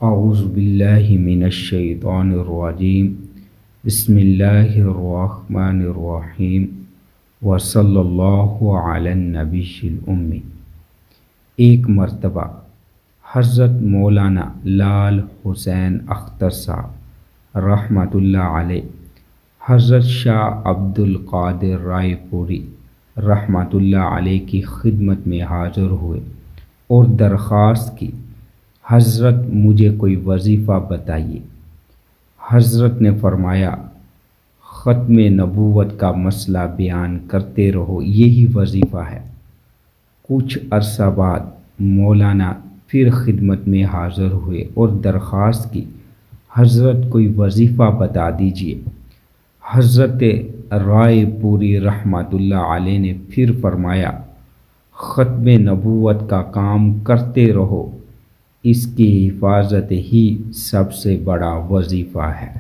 اعوذ باللہ من الشیطان الرجیم، بسم اللہ الرحمن الرحیم، وصلی اللہ علی النبی الامی۔ ایک مرتبہ حضرت مولانا لال حسین اختر صاحب رحمۃ اللہ علیہ حضرت شاہ عبد القادر رائے پوری رحمۃ اللہ علیہ کی خدمت میں حاضر ہوئے اور درخواست کی، حضرت مجھے کوئی وظیفہ بتائیے۔ حضرت نے فرمایا، ختم نبوت کا مسئلہ بیان کرتے رہو، یہی وظیفہ ہے۔ کچھ عرصہ بعد مولانا پھر خدمت میں حاضر ہوئے اور درخواست کی، حضرت کوئی وظیفہ بتا دیجیے۔ حضرت رائے پوری رحمۃ اللہ علیہ نے پھر فرمایا، ختم نبوت کا کام کرتے رہو، اس کی حفاظت ہی سب سے بڑا وظیفہ ہے۔